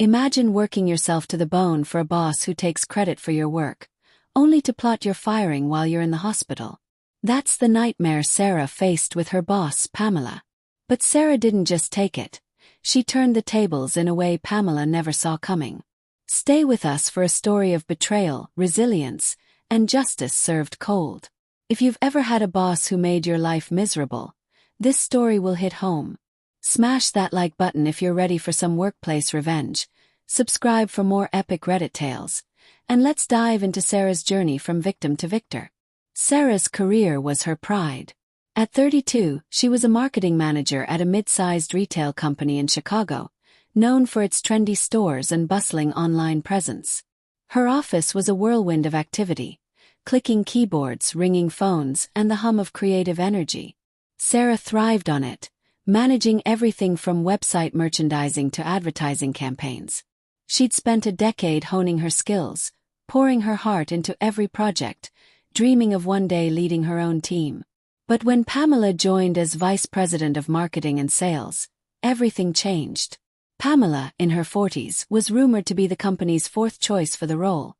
Imagine working yourself to the bone for a boss who takes credit for your work, only to plot your firing while you're in the hospital. That's the nightmare Sarah faced with her boss, Pamela. But Sarah didn't just take it. She turned the tables in a way Pamela never saw coming. Stay with us for a story of betrayal, resilience, and justice served cold. If you've ever had a boss who made your life miserable, this story will hit home. Smash that like button if you're ready for some workplace revenge. Subscribe for more epic Reddit tales. And let's dive into Sarah's journey from victim to victor. Sarah's career was her pride. At 32, she was a marketing manager at a mid-sized retail company in Chicago, known for its trendy stores and bustling online presence. Her office was a whirlwind of activity, clicking keyboards, ringing phones, and the hum of creative energy. Sarah thrived on it, managing everything from website merchandising to advertising campaigns. She'd spent a decade honing her skills, pouring her heart into every project, dreaming of one day leading her own team. But when Pamela joined as vice president of marketing and sales, everything changed. Pamela, in her 40s, was rumored to be the company's fourth choice for the role,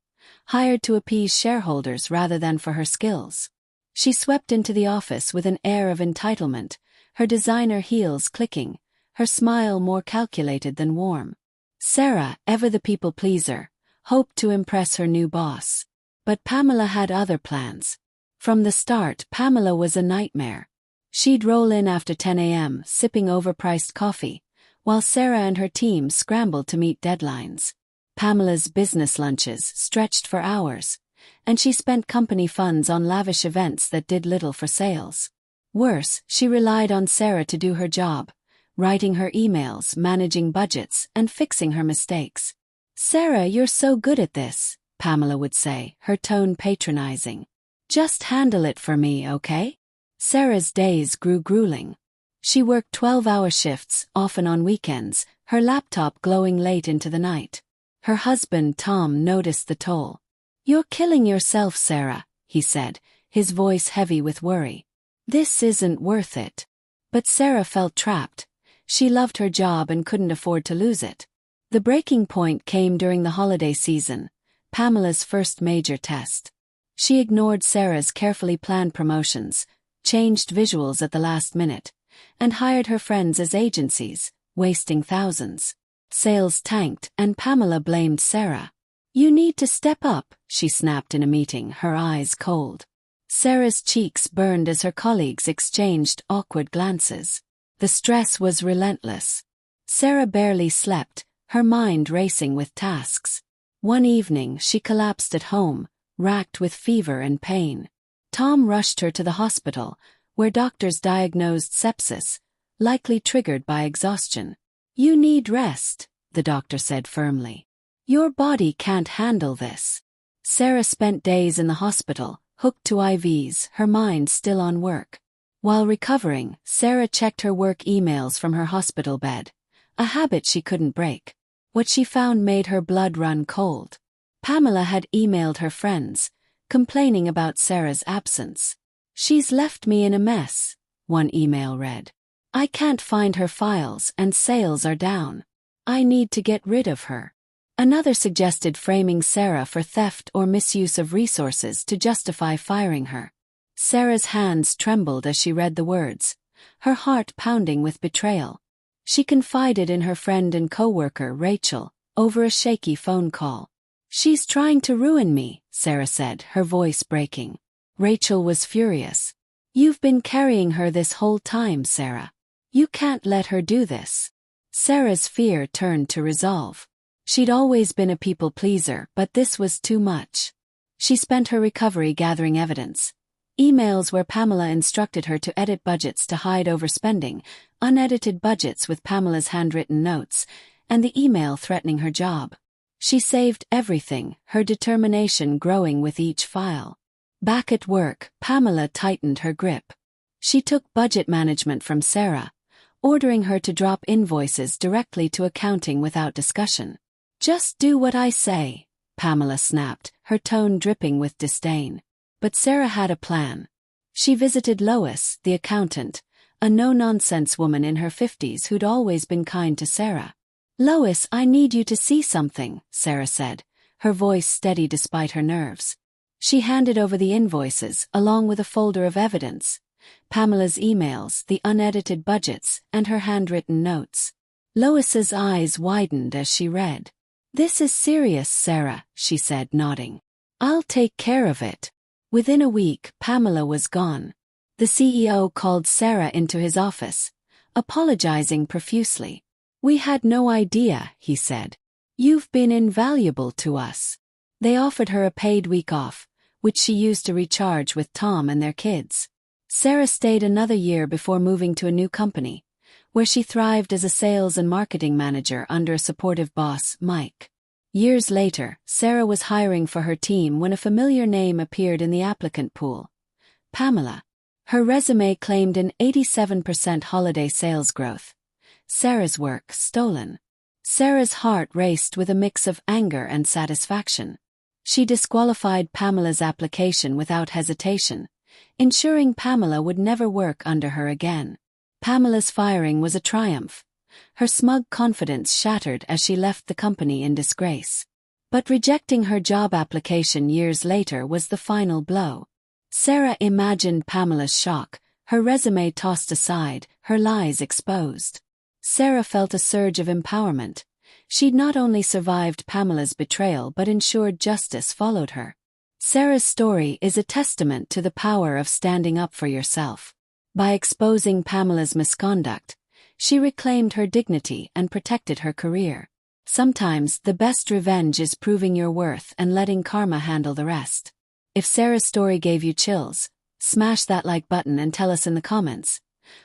hired to appease shareholders rather than for her skills. She swept into the office with an air of entitlement, her designer heels clicking, her smile more calculated than warm. Sarah, ever the people pleaser, hoped to impress her new boss. But Pamela had other plans. From the start, Pamela was a nightmare. She'd roll in after 10 a.m., sipping overpriced coffee, while Sarah and her team scrambled to meet deadlines. Pamela's business lunches stretched for hours, and she spent company funds on lavish events that did little for sales. Worse, she relied on Sarah to do her job, writing her emails, managing budgets, and fixing her mistakes. "Sarah, you're so good at this," Pamela would say, her tone patronizing. "Just handle it for me, okay?" Sarah's days grew grueling. She worked 12-hour shifts, often on weekends, her laptop glowing late into the night. Her husband, Tom, noticed the toll. "You're killing yourself, Sarah," he said, his voice heavy with worry. "This isn't worth it." But Sarah felt trapped. She loved her job and couldn't afford to lose it. The breaking point came during the holiday season, Pamela's first major test. She ignored Sarah's carefully planned promotions, changed visuals at the last minute, and hired her friends as agencies, wasting thousands. Sales tanked, and Pamela blamed Sarah. "You need to step up," she snapped in a meeting, her eyes cold. Sarah's cheeks burned as her colleagues exchanged awkward glances. The stress was relentless. Sarah barely slept, her mind racing with tasks. One evening she collapsed at home, racked with fever and pain. Tom rushed her to the hospital, where doctors diagnosed sepsis, likely triggered by exhaustion. "You need rest," the doctor said firmly. "Your body can't handle this." Sarah spent days in the hospital, hooked to IVs, her mind still on work. While recovering, Sarah checked her work emails from her hospital bed, a habit she couldn't break. What she found made her blood run cold. Pamela had emailed her friends, complaining about Sarah's absence. "She's left me in a mess," one email read. "I can't find her files and sales are down. I need to get rid of her." Another suggested framing Sarah for theft or misuse of resources to justify firing her. Sarah's hands trembled as she read the words, her heart pounding with betrayal. She confided in her friend and coworker, Rachel, over a shaky phone call. "She's trying to ruin me," Sarah said, her voice breaking. Rachel was furious. "You've been carrying her this whole time, Sarah. You can't let her do this." Sarah's fear turned to resolve. She'd always been a people pleaser, but this was too much. She spent her recovery gathering evidence. Emails where Pamela instructed her to edit budgets to hide overspending, unedited budgets with Pamela's handwritten notes, and the email threatening her job. She saved everything, her determination growing with each file. Back at work, Pamela tightened her grip. She took budget management from Sarah, ordering her to drop invoices directly to accounting without discussion. "Just do what I say," Pamela snapped, her tone dripping with disdain. But Sarah had a plan. She visited Lois, the accountant, a no-nonsense woman in her 50s who'd always been kind to Sarah. "Lois, I need you to see something," Sarah said, her voice steady despite her nerves. She handed over the invoices, along with a folder of evidence: Pamela's emails, the unedited budgets, and her handwritten notes. Lois's eyes widened as she read. "This is serious, Sarah," she said, nodding. "I'll take care of it." Within a week, Pamela was gone. The CEO called Sarah into his office, apologizing profusely. "We had no idea," he said. "You've been invaluable to us." They offered her a paid week off, which she used to recharge with Tom and their kids. Sarah stayed another year before moving to a new company, where she thrived as a sales and marketing manager under a supportive boss, Mike. Years later, Sarah was hiring for her team when a familiar name appeared in the applicant pool: Pamela. Her resume claimed an 87% holiday sales growth. Sarah's work stolen. Sarah's heart raced with a mix of anger and satisfaction. She disqualified Pamela's application without hesitation, ensuring Pamela would never work under her again. Pamela's firing was a triumph. Her smug confidence shattered as she left the company in disgrace. But rejecting her job application years later was the final blow. Sarah imagined Pamela's shock, her resume tossed aside, her lies exposed. Sarah felt a surge of empowerment. She'd not only survived Pamela's betrayal but ensured justice followed her. Sarah's story is a testament to the power of standing up for yourself. By exposing Pamela's misconduct, she reclaimed her dignity and protected her career. Sometimes the best revenge is proving your worth and letting karma handle the rest. If Sarah's story gave you chills, smash that like button and tell us in the comments.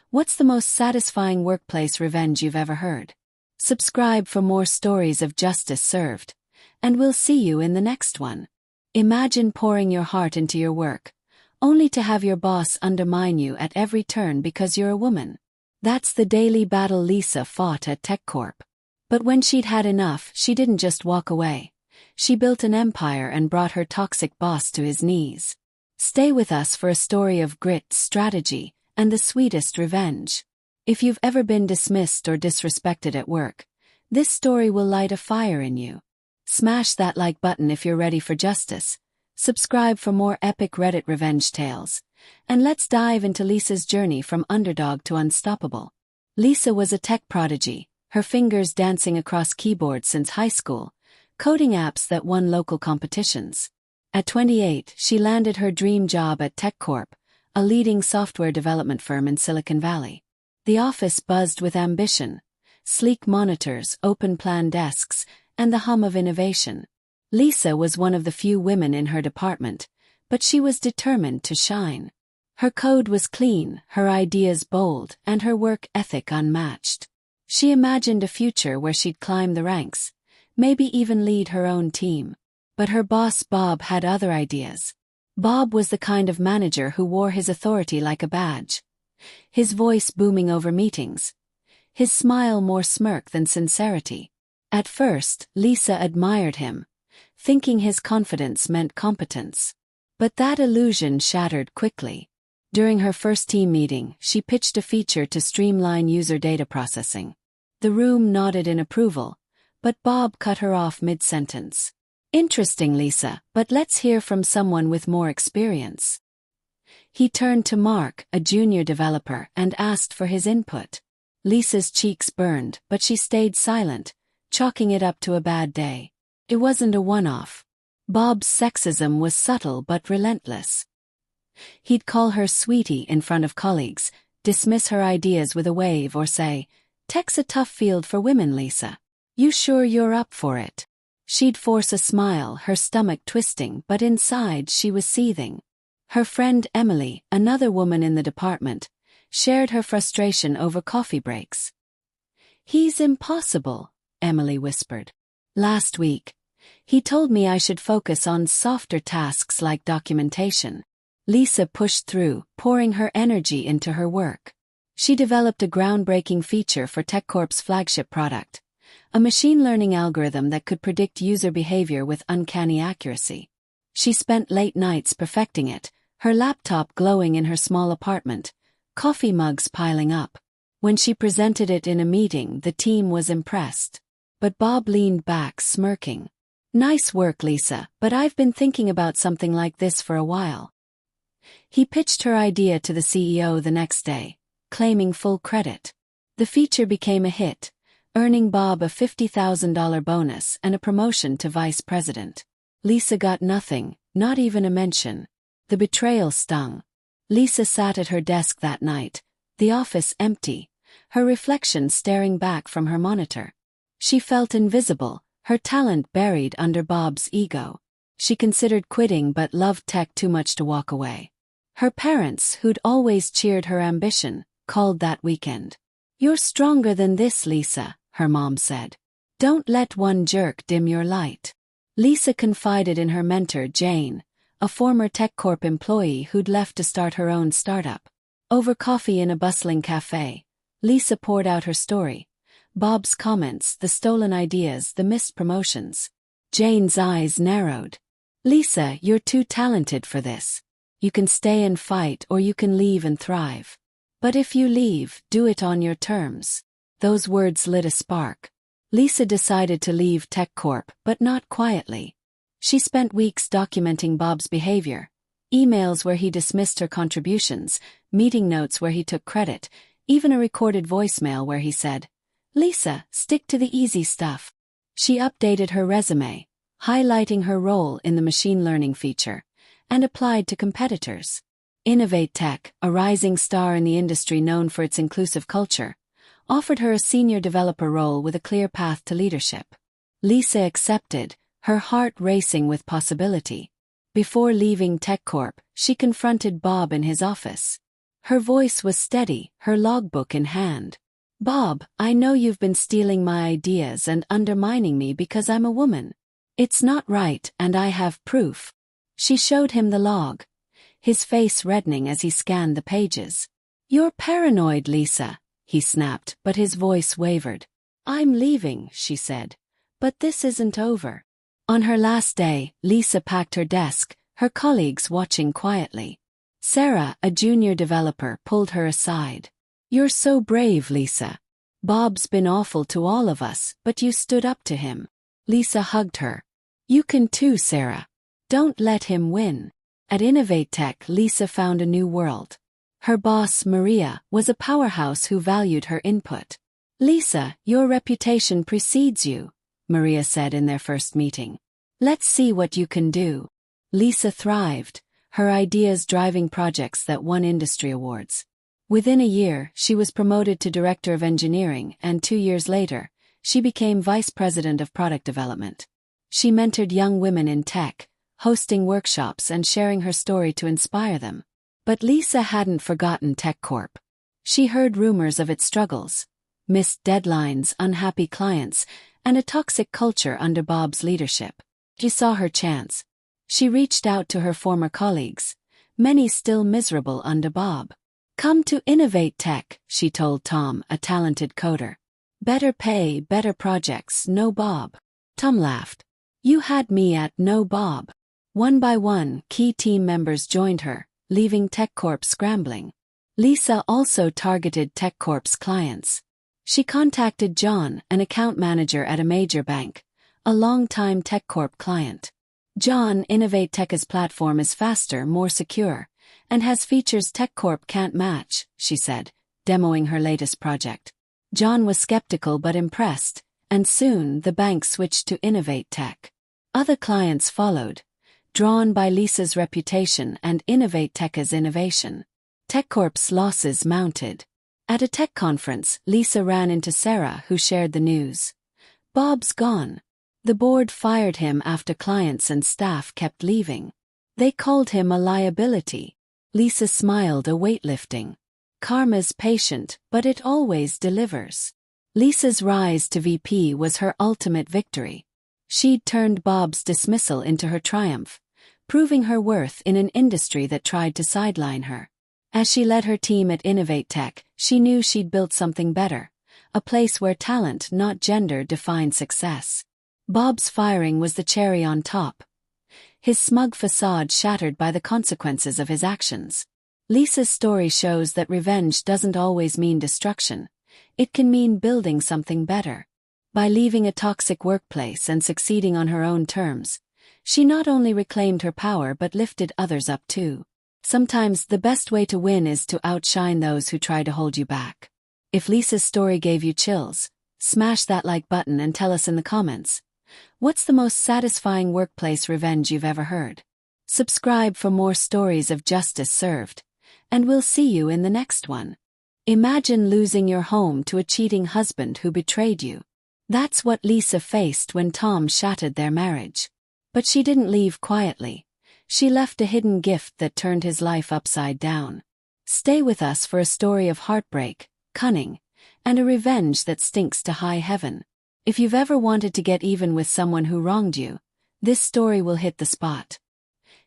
What's the most satisfying workplace revenge you've ever heard? Subscribe for more stories of justice served, and we'll see you in the next one. Imagine pouring your heart into your work, only to have your boss undermine you at every turn because you're a woman. That's the daily battle Lisa fought at TechCorp. But when she'd had enough, she didn't just walk away. She built an empire and brought her toxic boss to his knees. Stay with us for a story of grit, strategy, and the sweetest revenge. If you've ever been dismissed or disrespected at work, this story will light a fire in you. Smash that like button if you're ready for justice. Subscribe for more epic Reddit revenge tales. And let's dive into Lisa's journey from underdog to unstoppable. Lisa was a tech prodigy, her fingers dancing across keyboards since high school, coding apps that won local competitions. At 28, she landed her dream job at TechCorp, a leading software development firm in Silicon Valley. The office buzzed with ambition: sleek monitors, open-plan desks, and the hum of innovation. Lisa was one of the few women in her department, but she was determined to shine. Her code was clean, her ideas bold, and her work ethic unmatched. She imagined a future where she'd climb the ranks, maybe even lead her own team. But her boss Bob had other ideas. Bob was the kind of manager who wore his authority like a badge. His voice booming over meetings. His smile more smirk than sincerity. At first, Lisa admired him, thinking his confidence meant competence. But that illusion shattered quickly. During her first team meeting, she pitched a feature to streamline user data processing. The room nodded in approval, but Bob cut her off mid-sentence. "Interesting, Lisa, but let's hear from someone with more experience." He turned to Mark, a junior developer, and asked for his input. Lisa's cheeks burned, but she stayed silent, chalking it up to a bad day. It wasn't a one-off. Bob's sexism was subtle but relentless. He'd call her sweetie in front of colleagues, dismiss her ideas with a wave, or say, "Tech's a tough field for women, Lisa. You sure you're up for it?" She'd force a smile, her stomach twisting, but inside she was seething. Her friend Emily, another woman in the department, shared her frustration over coffee breaks. "He's impossible," Emily whispered. "Last week, he told me I should focus on softer tasks like documentation." Lisa pushed through, pouring her energy into her work. She developed a groundbreaking feature for TechCorp's flagship product, a machine learning algorithm that could predict user behavior with uncanny accuracy. She spent late nights perfecting it, her laptop glowing in her small apartment, coffee mugs piling up. When she presented it in a meeting, the team was impressed. but Bob leaned back, smirking. "Nice work, Lisa, but I've been thinking about something like this for a while." He pitched her idea to the CEO the next day, claiming full credit. The feature became a hit, earning Bob a $50,000 bonus and a promotion to vice president. Lisa got nothing, not even a mention. The betrayal stung. Lisa sat at her desk that night, the office empty, her reflection staring back from her monitor. She felt invisible, her talent buried under Bob's ego. She considered quitting but loved tech too much to walk away. Her parents, who'd always cheered her ambition, called that weekend. "You're stronger than this, Lisa," her mom said. "Don't let one jerk dim your light." Lisa confided in her mentor Jane, a former TechCorp employee who'd left to start her own startup. Over coffee in a bustling cafe, Lisa poured out her story. Bob's comments, the stolen ideas, the missed promotions. Jane's eyes narrowed. "Lisa, you're too talented for this. You can stay and fight or you can leave and thrive. But if you leave, do it on your terms." Those words lit a spark. Lisa decided to leave TechCorp, but not quietly. She spent weeks documenting Bob's behavior. Emails where he dismissed her contributions, meeting notes where he took credit, even a recorded voicemail where he said, "Lisa, stick to the easy stuff." She updated her resume, highlighting her role in the machine learning feature, and applied to competitors. Innovate Tech, a rising star in the industry known for its inclusive culture, offered her a senior developer role with a clear path to leadership. Lisa accepted, her heart racing with possibility. Before leaving TechCorp, she confronted Bob in his office. Her voice was steady, her logbook in hand. "Bob, I know you've been stealing my ideas and undermining me because I'm a woman. It's not right, and I have proof." She showed him the log, his face reddening as he scanned the pages. "You're paranoid, Lisa," he snapped, but his voice wavered. "I'm leaving," she said. "But this isn't over." On her last day, Lisa packed her desk, her colleagues watching quietly. Sarah, a junior developer, pulled her aside. "You're so brave, Lisa. Bob's been awful to all of us, but you stood up to him." Lisa hugged her. "You can too, Sarah. Don't let him win." At Innovate Tech, Lisa found a new world. Her boss, Maria, was a powerhouse who valued her input. "Lisa, your reputation precedes you," Maria said in their first meeting. "Let's see what you can do." Lisa thrived, her ideas driving projects that won industry awards. Within a year, she was promoted to Director of Engineering, and 2 years later, she became Vice President of Product Development. She mentored young women in tech, hosting workshops and sharing her story to inspire them. But Lisa hadn't forgotten TechCorp. She heard rumors of its struggles, missed deadlines, unhappy clients, and a toxic culture under Bob's leadership. She saw her chance. She reached out to her former colleagues, many still miserable under Bob. "Come to Innovate Tech," she told Tom, a talented coder. "Better pay, better projects, no Bob." Tom laughed. "You had me at no Bob." One by one, key team members joined her, leaving TechCorp scrambling. Lisa also targeted TechCorp's clients. She contacted John, an account manager at a major bank, a longtime TechCorp client. "John, Innovate Tech's platform is faster, more secure, and has features TechCorp can't match," she said, demoing her latest project. John was skeptical but impressed, and soon the bank switched to Innovate Tech. Other clients followed, drawn by Lisa's reputation and Innovate Tech's innovation. TechCorp's losses mounted. At a tech conference, Lisa ran into Sarah, who shared the news. "Bob's gone. The board fired him after clients and staff kept leaving. They called him a liability." Lisa smiled, a weight lifting. "Karma's patient, but it always delivers." Lisa's rise to VP was her ultimate victory. She'd turned Bob's dismissal into her triumph, proving her worth in an industry that tried to sideline her. As she led her team at Innovate Tech, she knew she'd built something better, a place where talent, not gender, defined success. Bob's firing was the cherry on top, his smug facade shattered by the consequences of his actions. Lisa's story shows that revenge doesn't always mean destruction. It can mean building something better. By leaving a toxic workplace and succeeding on her own terms, she not only reclaimed her power but lifted others up too. Sometimes the best way to win is to outshine those who try to hold you back. If Lisa's story gave you chills, smash that like button and tell us in the comments. What's the most satisfying workplace revenge you've ever heard? Subscribe for more stories of justice served, and we'll see you in the next one. Imagine losing your home to a cheating husband who betrayed you. That's what Lisa faced when Tom shattered their marriage. But she didn't leave quietly. She left a hidden gift that turned his life upside down. Stay with us for a story of heartbreak, cunning, and a revenge that stinks to high heaven. If you've ever wanted to get even with someone who wronged you, this story will hit the spot.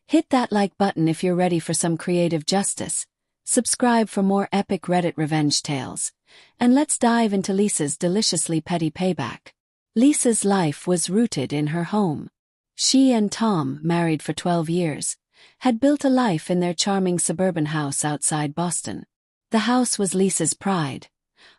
Hit that like button if you're ready for some creative justice. Subscribe for more epic Reddit revenge tales. And let's dive into Lisa's deliciously petty payback. Lisa's life was rooted in her home. She and Tom, married for 12 years, had built a life in their charming suburban house outside Boston. The house was Lisa's pride.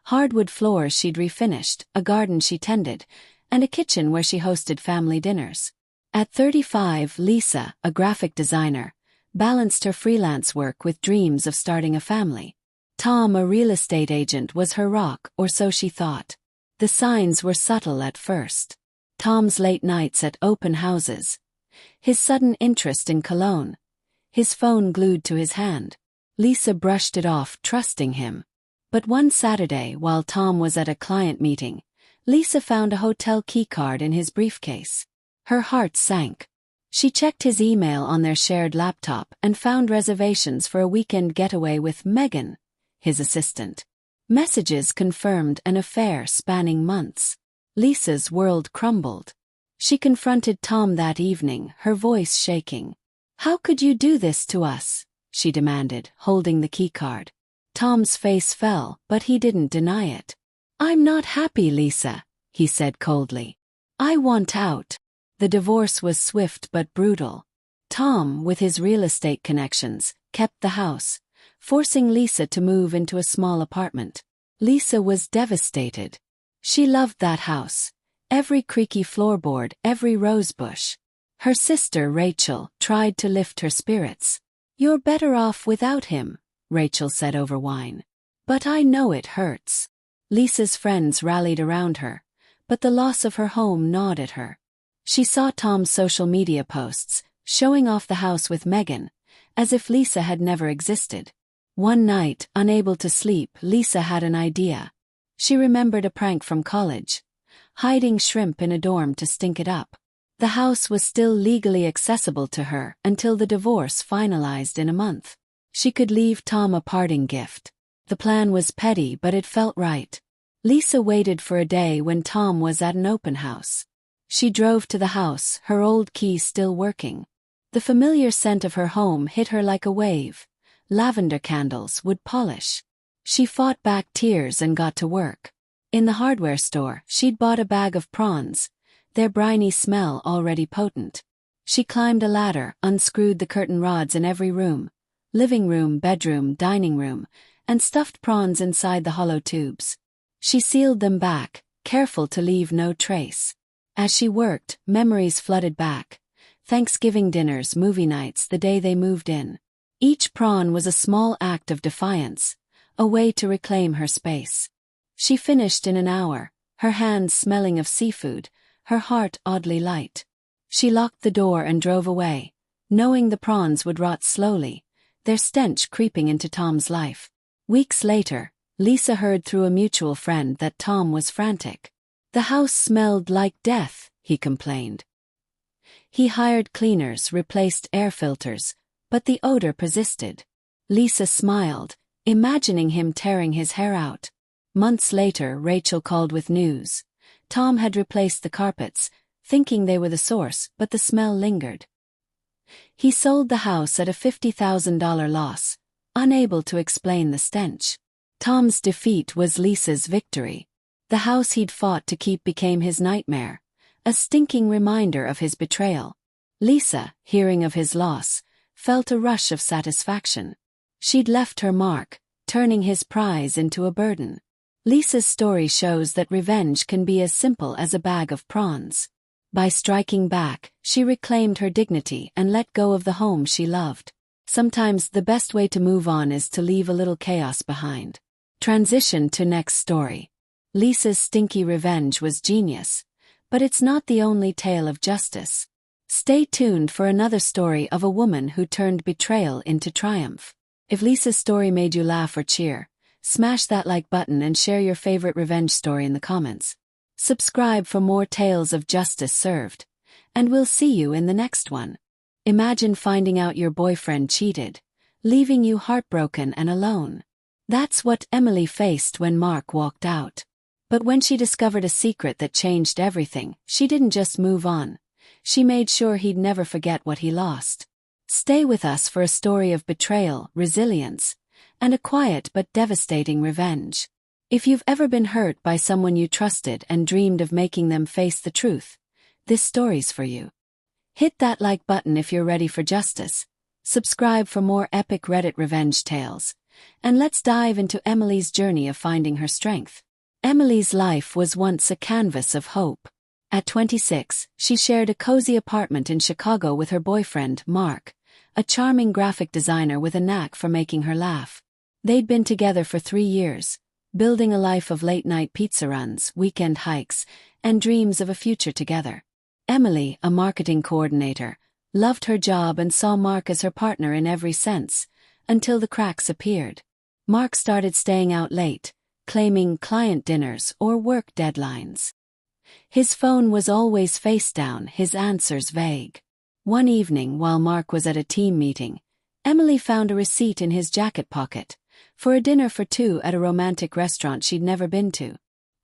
Hardwood floors she'd refinished, a garden she tended, and a kitchen where she hosted family dinners. At 35, Lisa, a graphic designer, balanced her freelance work with dreams of starting a family. Tom, a real estate agent, was her rock, or so she thought. The signs were subtle at first. Tom's late nights at open houses, his sudden interest in cologne, his phone glued to his hand. Lisa brushed it off, trusting him. But one Saturday, while Tom was at a client meeting, Lisa found a hotel keycard in his briefcase. Her heart sank. She checked his email on their shared laptop and found reservations for a weekend getaway with Megan, his assistant. Messages confirmed an affair spanning months. Lisa's world crumbled. She confronted Tom that evening, her voice shaking. "How could you do this to us?" she demanded, holding the keycard. Tom's face fell, but he didn't deny it. "I'm not happy, Lisa," he said coldly. "I want out." The divorce was swift but brutal. Tom, with his real estate connections, kept the house, forcing Lisa to move into a small apartment. Lisa was devastated. She loved that house, every creaky floorboard, every rosebush. Her sister, Rachel, tried to lift her spirits. "You're better off without him," Rachel said over wine. "But I know it hurts." Lisa's friends rallied around her, but the loss of her home gnawed at her. She saw Tom's social media posts, showing off the house with Megan, as if Lisa had never existed. One night, unable to sleep, Lisa had an idea. She remembered a prank from college, hiding shrimp in a dorm to stink it up. The house was still legally accessible to her until the divorce finalized in a month. She could leave Tom a parting gift. The plan was petty, but it felt right. Lisa waited for a day when Tom was at an open house. She drove to the house, her old key still working. The familiar scent of her home hit her like a wave. Lavender candles, wood polish. She fought back tears and got to work. In the hardware store, she'd bought a bag of prawns, their briny smell already potent. She climbed a ladder, unscrewed the curtain rods in every room, living room, bedroom, dining room, and stuffed prawns inside the hollow tubes. She sealed them back, careful to leave no trace. As she worked, memories flooded back. Thanksgiving dinners, movie nights, the day they moved in. Each prawn was a small act of defiance, a way to reclaim her space. She finished in an hour, her hands smelling of seafood, her heart oddly light. She locked the door and drove away, knowing the prawns would rot slowly, their stench creeping into Tom's life. Weeks later, Lisa heard through a mutual friend that Tom was frantic. "The house smelled like death," he complained. He hired cleaners, replaced air filters, but the odor persisted. Lisa smiled, imagining him tearing his hair out. Months later, Rachel called with news. Tom had replaced the carpets, thinking they were the source, but the smell lingered. He sold the house at a $50,000 loss, unable to explain the stench. Tom's defeat was Lisa's victory. The house he'd fought to keep became his nightmare, a stinking reminder of his betrayal. Lisa, hearing of his loss, felt a rush of satisfaction. She'd left her mark, turning his prize into a burden. Lisa's story shows that revenge can be as simple as a bag of prawns. By striking back, she reclaimed her dignity and let go of the home she loved. Sometimes the best way to move on is to leave a little chaos behind. Transition to next story. Lisa's stinky revenge was genius, but it's not the only tale of justice. Stay tuned for another story of a woman who turned betrayal into triumph. If Lisa's story made you laugh or cheer, smash that like button and share your favorite revenge story in the comments. Subscribe for more tales of justice served, and we'll see you in the next one. Imagine finding out your boyfriend cheated, leaving you heartbroken and alone. That's what Emily faced when Mark walked out. But when she discovered a secret that changed everything, she didn't just move on. She made sure he'd never forget what he lost. Stay with us for a story of betrayal, resilience, and a quiet but devastating revenge. If you've ever been hurt by someone you trusted and dreamed of making them face the truth, this story's for you. Hit that like button if you're ready for justice. Subscribe for more epic Reddit revenge tales. And let's dive into Emily's journey of finding her strength. Emily's life was once a canvas of hope. At 26, she shared a cozy apartment in Chicago with her boyfriend, Mark, a charming graphic designer with a knack for making her laugh. They'd been together for 3 years, building a life of late-night pizza runs, weekend hikes, and dreams of a future together. Emily, a marketing coordinator, loved her job and saw Mark as her partner in every sense, until the cracks appeared. Mark started staying out late, claiming client dinners or work deadlines. His phone was always face down, his answers vague. One evening, while Mark was at a team meeting, Emily found a receipt in his jacket pocket for a dinner for 2 at a romantic restaurant she'd never been to.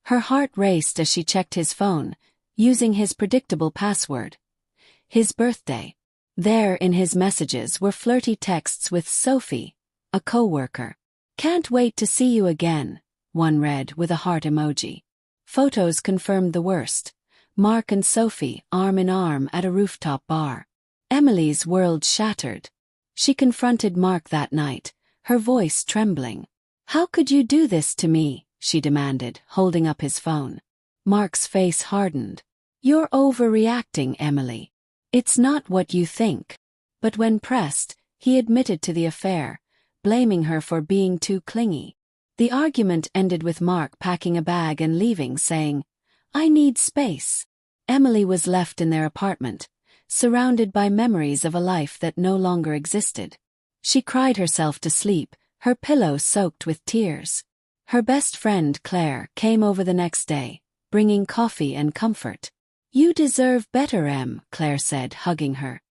Her heart raced as she checked his phone, using his predictable password. His birthday. There in his messages were flirty texts with Sophie, a co-worker. "Can't wait to see you again," one read with a heart emoji. Photos confirmed the worst. Mark and Sophie arm in arm at a rooftop bar. Emily's world shattered. She confronted Mark that night, her voice trembling. "How could you do this to me?" she demanded, holding up his phone. Mark's face hardened. "You're overreacting, Emily. It's not what you think." But when pressed, he admitted to the affair, blaming her for being too clingy. The argument ended with Mark packing a bag and leaving, saying, "I need space." Emily was left in their apartment, surrounded by memories of a life that no longer existed. She cried herself to sleep, her pillow soaked with tears. Her best friend, Claire, came over the next day, bringing coffee and comfort. "You deserve better, Em," Claire said, hugging her.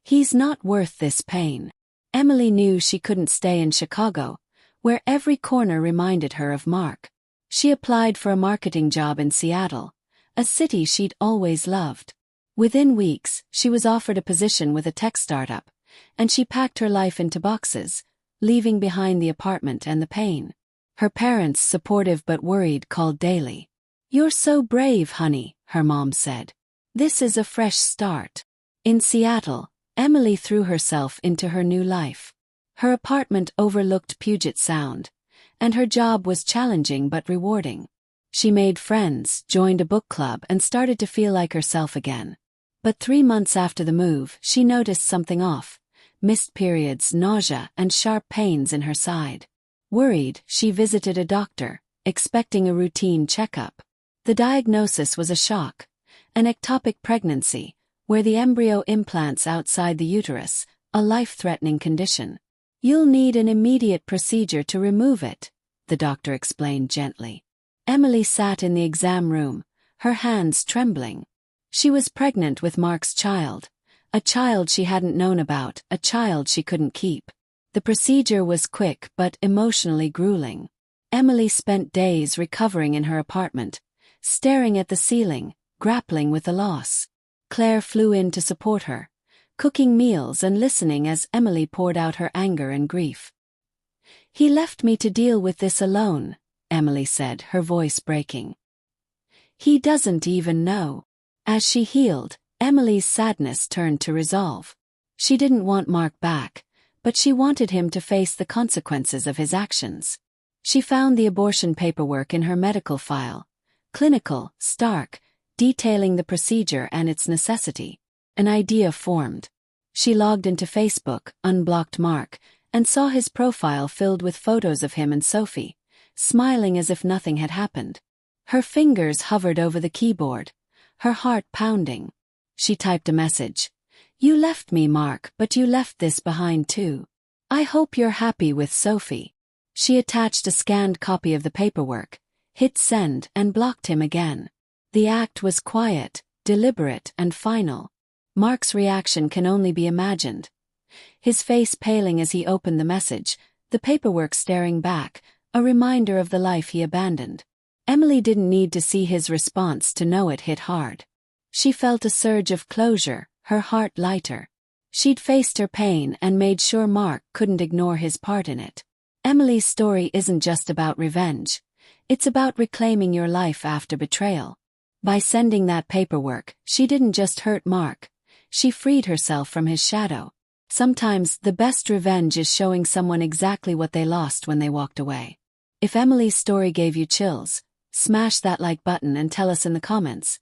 "He's not worth this pain." Emily knew she couldn't stay in Chicago, where every corner reminded her of Mark. She applied for a marketing job in Seattle, a city she'd always loved. Within weeks, she was offered a position with a tech startup, and she packed her life into boxes, leaving behind the apartment and the pain. Her parents, supportive but worried, called daily. "You're so brave, honey," her mom said. "This is a fresh start." In Seattle, Emily threw herself into her new life. Her apartment overlooked Puget Sound, and her job was challenging but rewarding. She made friends, joined a book club, and started to feel like herself again. But 3 months after the move, she noticed something off: missed periods, nausea, and sharp pains in her side. Worried, she visited a doctor, expecting a routine checkup. The diagnosis was a shock: an ectopic pregnancy, where the embryo implants outside the uterus, a life-threatening condition. "You'll need an immediate procedure to remove it," the doctor explained gently. Emily sat in the exam room, her hands trembling. She was pregnant with Mark's child, a child she hadn't known about, a child she couldn't keep. The procedure was quick but emotionally grueling. Emily spent days recovering in her apartment, staring at the ceiling, grappling with the loss. Claire flew in to support her, cooking meals and listening as Emily poured out her anger and grief. "He left me to deal with this alone," Emily said, her voice breaking. "He doesn't even know." As she healed, Emily's sadness turned to resolve. She didn't want Mark back, but she wanted him to face the consequences of his actions. She found the abortion paperwork in her medical file. Clinical, stark, detailing the procedure and its necessity. An idea formed. She logged into Facebook, unblocked Mark, and saw his profile filled with photos of him and Sophie, smiling as if nothing had happened. Her fingers hovered over the keyboard, her heart pounding. She typed a message. "You left me, Mark, but you left this behind too. I hope you're happy with Sophie." She attached a scanned copy of the paperwork, hit send, and blocked him again. The act was quiet, deliberate, and final. Mark's reaction can only be imagined. His face paling as he opened the message, the paperwork staring back, a reminder of the life he abandoned. Emily didn't need to see his response to know it hit hard. She felt a surge of closure, her heart lighter. She'd faced her pain and made sure Mark couldn't ignore his part in it. Emily's story isn't just about revenge. It's about reclaiming your life after betrayal. By sending that paperwork, she didn't just hurt Mark. She freed herself from his shadow. Sometimes the best revenge is showing someone exactly what they lost when they walked away. If Emily's story gave you chills, smash that like button and tell us in the comments.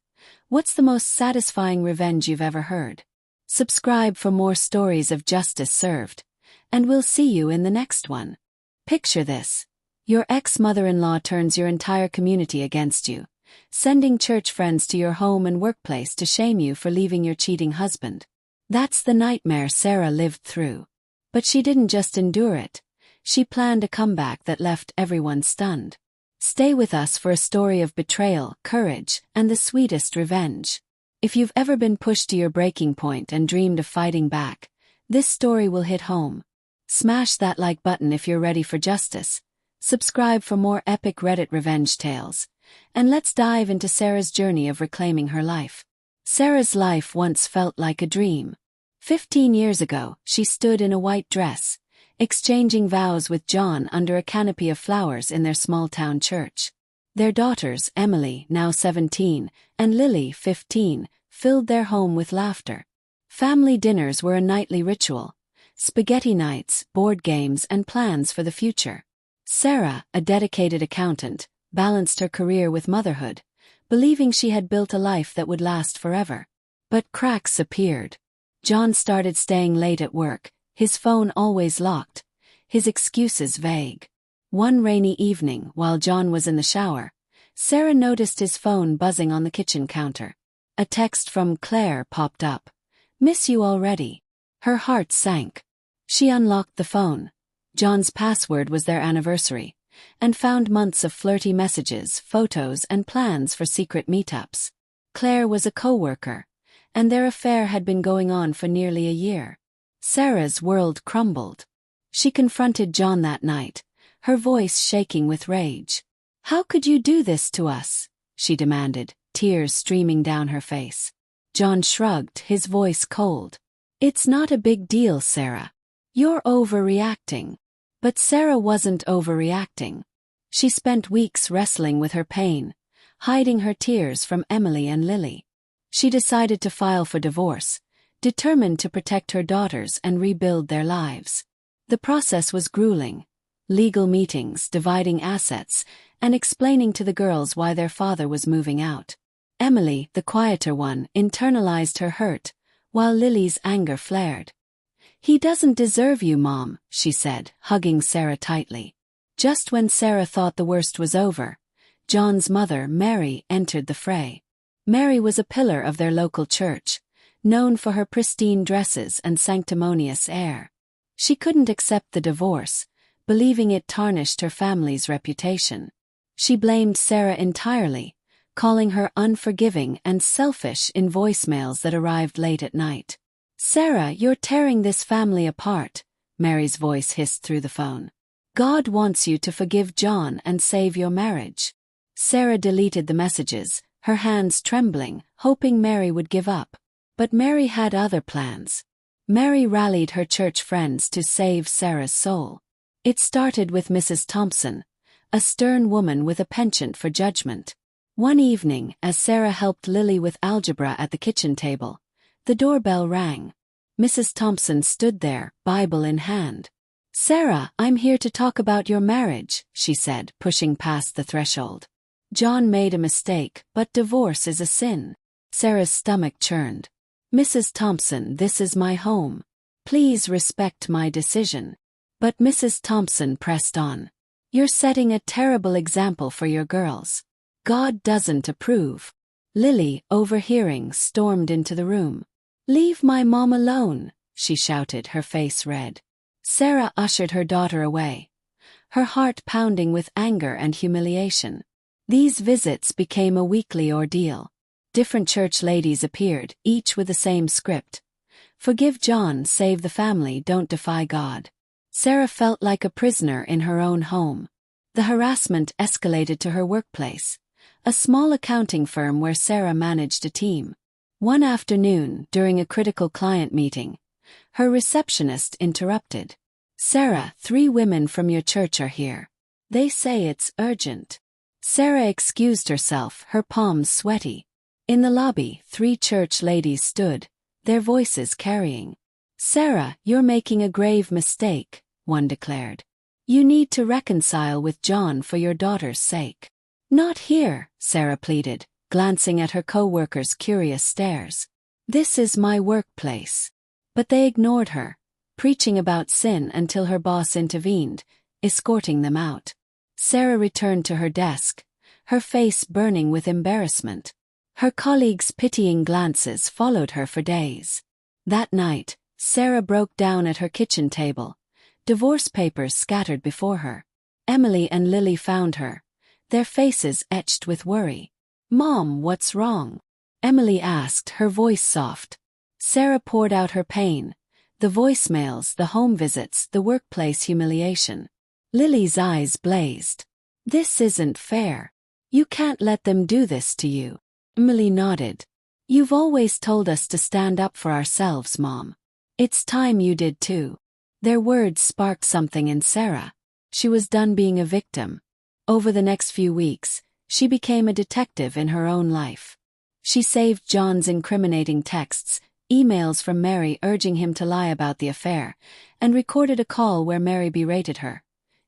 What's the most satisfying revenge you've ever heard? Subscribe for more stories of justice served. And we'll see you in the next one. Picture this. Your ex-mother-in-law turns your entire community against you, sending church friends to your home and workplace to shame you for leaving your cheating husband. That's the nightmare Sarah lived through. But she didn't just endure it. She planned a comeback that left everyone stunned. Stay with us for a story of betrayal, courage, and the sweetest revenge. If you've ever been pushed to your breaking point and dreamed of fighting back, this story will hit home. Smash that like button if you're ready for justice. Subscribe for more epic Reddit revenge tales. And let's dive into Sarah's journey of reclaiming her life. Sarah's life once felt like a dream. 15 years ago, she stood in a white dress, exchanging vows with John under a canopy of flowers in their small-town church. Their daughters, Emily, now 17, and Lily, 15, filled their home with laughter. Family dinners were a nightly ritual. Spaghetti nights, board games, and plans for the future. Sarah, a dedicated accountant, balanced her career with motherhood, believing she had built a life that would last forever. But cracks appeared. John started staying late at work, his phone always locked, his excuses vague. One rainy evening, while John was in the shower, Sarah noticed his phone buzzing on the kitchen counter. A text from Claire popped up. "Miss you already." Her heart sank. She unlocked the phone. John's password was their anniversary, and found months of flirty messages, photos, and plans for secret meetups. Claire was a co-worker, and their affair had been going on for nearly a year. Sarah's world crumbled. She confronted John that night, her voice shaking with rage. "How could you do this to us?" she demanded, tears streaming down her face. John shrugged, his voice cold. "It's not a big deal, Sarah. You're overreacting." But Sarah wasn't overreacting. She spent weeks wrestling with her pain, hiding her tears from Emily and Lily. She decided to file for divorce, determined to protect her daughters and rebuild their lives. The process was grueling. Legal meetings, dividing assets, and explaining to the girls why their father was moving out. Emily, the quieter one, internalized her hurt, while Lily's anger flared. "He doesn't deserve you, Mom," she said, hugging Sarah tightly. Just when Sarah thought the worst was over, John's mother, Mary, entered the fray. Mary was a pillar of their local church, known for her pristine dresses and sanctimonious air. She couldn't accept the divorce, believing it tarnished her family's reputation. She blamed Sarah entirely, calling her unforgiving and selfish in voicemails that arrived late at night. "Sarah, you're tearing this family apart," Mary's voice hissed through the phone. "God wants you to forgive John and save your marriage." Sarah deleted the messages, her hands trembling, hoping Mary would give up. But Mary had other plans. Mary rallied her church friends to save Sarah's soul. It started with Mrs. Thompson, a stern woman with a penchant for judgment. One evening, as Sarah helped Lily with algebra at the kitchen table, the doorbell rang. Mrs. Thompson stood there, Bible in hand. Sarah, I'm here to talk about your marriage, she said, pushing past the threshold. John made a mistake, but divorce is a sin. Sarah's stomach churned. Mrs. Thompson, this is my home. Please respect my decision. But Mrs. Thompson pressed on. You're setting a terrible example for your girls. God doesn't approve. Lily, overhearing, stormed into the room. Leave my mom alone, she shouted, her face red. Sarah ushered her daughter away, her heart pounding with anger and humiliation. These visits became a weekly ordeal. Different church ladies appeared, each with the same script. Forgive John, save the family, don't defy God. Sarah felt like a prisoner in her own home. The harassment escalated to her workplace, a small accounting firm where Sarah managed a team. One afternoon, during a critical client meeting, her receptionist interrupted. Sarah, 3 women from your church are here. They say it's urgent. Sarah excused herself, her palms sweaty. In the lobby, 3 church ladies stood, their voices carrying. Sarah, you're making a grave mistake, one declared. You need to reconcile with John for your daughter's sake. Not here, Sarah pleaded, glancing at her co-workers' curious stares. This is my workplace. But they ignored her, preaching about sin until her boss intervened, escorting them out. Sarah returned to her desk, her face burning with embarrassment. Her colleagues' pitying glances followed her for days. That night, Sarah broke down at her kitchen table, divorce papers scattered before her. Emily and Lily found her, their faces etched with worry. Mom, what's wrong? Emily asked, her voice soft. Sarah poured out her pain, the voicemails, the home visits, the workplace humiliation. Lily's eyes blazed. This isn't fair. You can't let them do this to you. Emily nodded. You've always told us to stand up for ourselves, Mom. It's time you did too. Their words sparked something in Sarah. She was done being a victim. Over the next few weeks, she became a detective in her own life. She saved John's incriminating texts, emails from Mary urging him to lie about the affair, and recorded a call where Mary berated her.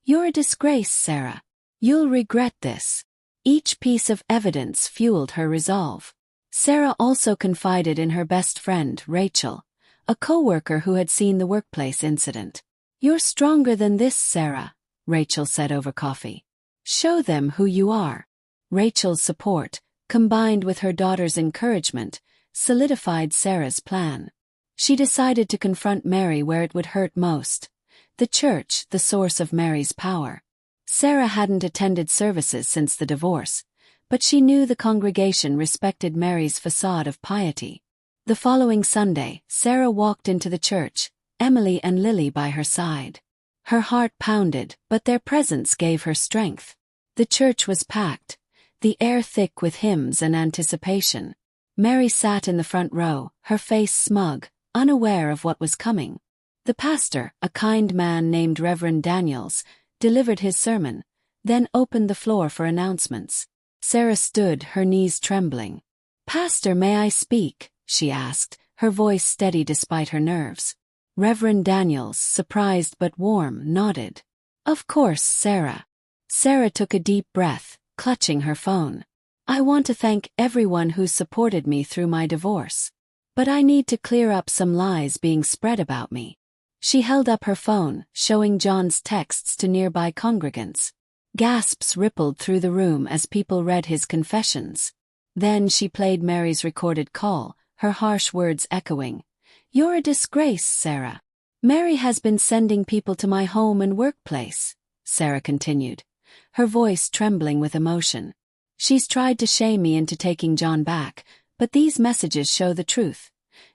You're a disgrace, Sarah. You'll regret this. Each piece of evidence fueled her resolve. Sarah also confided in her best friend, Rachel, a co-worker who had seen the workplace incident. You're stronger than this, Sarah, Rachel said over coffee. Show them who you are. Rachel's support, combined with her daughter's encouragement, solidified Sarah's plan. She decided to confront Mary where it would hurt most. The church, the source of Mary's power. Sarah hadn't attended services since the divorce, but she knew the congregation respected Mary's facade of piety. The following Sunday, Sarah walked into the church, Emily and Lily by her side. Her heart pounded, but their presence gave her strength. The church was packed, the air thick with hymns and anticipation. Mary sat in the front row, her face smug, unaware of what was coming. The pastor, a kind man named Reverend Daniels, delivered his sermon, then opened the floor for announcements. Sarah stood, her knees trembling. Pastor, may I speak? She asked, her voice steady despite her nerves. Reverend Daniels, surprised but warm, nodded. Of course, Sarah. Sarah took a deep breath, clutching her phone. I want to thank everyone who supported me through my divorce. But I need to clear up some lies being spread about me. She held up her phone, showing John's texts to nearby congregants. Gasps rippled through the room as people read his confessions. Then she played Mary's recorded call, her harsh words echoing. You're a disgrace, Sarah. Mary has been sending people to my home and workplace, Sarah continued, her voice trembling with emotion. She's tried to shame me into taking John back, but these messages show the truth.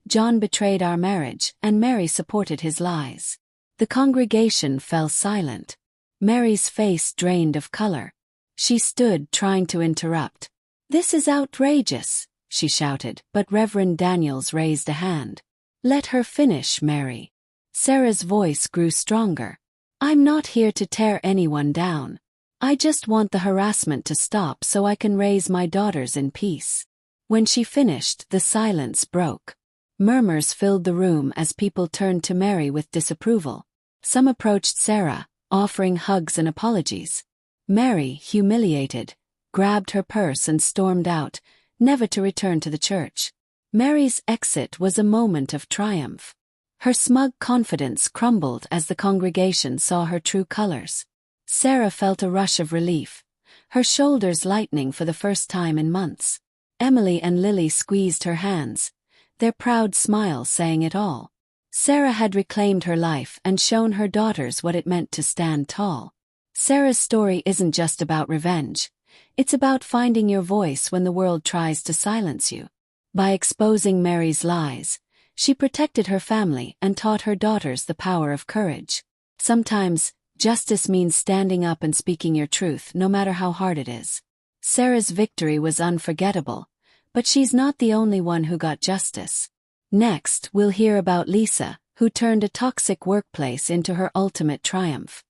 John betrayed our marriage, and Mary supported his lies. The congregation fell silent. Mary's face drained of color. She stood, trying to interrupt. This is outrageous, she shouted, but Reverend Daniels raised a hand. Let her finish, Mary. Sarah's voice grew stronger. I'm not here to tear anyone down. I just want the harassment to stop so I can raise my daughters in peace. When she finished, the silence broke. Murmurs filled the room as people turned to Mary with disapproval. Some approached Sarah, offering hugs and apologies. Mary, humiliated, grabbed her purse and stormed out, never to return to the church. Mary's exit was a moment of triumph. Her smug confidence crumbled as the congregation saw her true colors. Sarah felt a rush of relief, her shoulders lightening for the first time in months. Emily and Lily squeezed her hands, their proud smiles saying it all. Sarah had reclaimed her life and shown her daughters what it meant to stand tall. Sarah's story isn't just about revenge. It's about finding your voice when the world tries to silence you. By exposing Mary's lies, she protected her family and taught her daughters the power of courage. Sometimes, justice means standing up and speaking your truth no matter how hard it is. Sarah's victory was unforgettable, but she's not the only one who got justice. Next, we'll hear about Lisa, who turned a toxic workplace into her ultimate triumph.